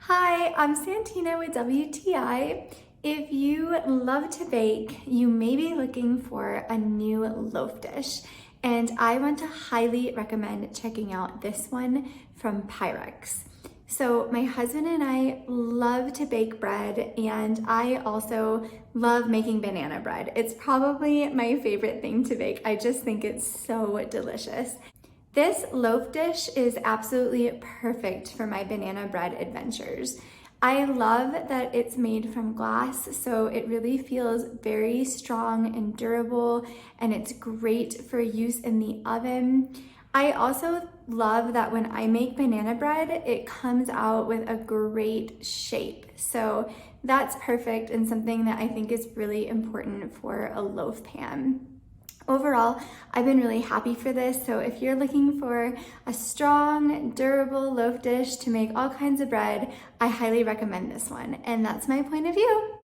Hi, I'm Santina with WTI. If you love to bake, you may be looking for a new loaf dish, and I want to highly recommend checking out this one from Pyrex. So my husband and I love to bake bread, and I also love making banana bread. It's probably my favorite thing to bake. I just think it's so delicious. This loaf dish is absolutely perfect for my banana bread adventures. I love that it's made from glass, so it really feels very strong and durable, and it's great for use in the oven. I also love that when I make banana bread, it comes out with a great shape. So that's perfect and something that I think is really important for a loaf pan. Overall, I've been really happy for this, so if you're looking for a strong, durable loaf dish to make all kinds of bread, I highly recommend this one, and that's my point of view.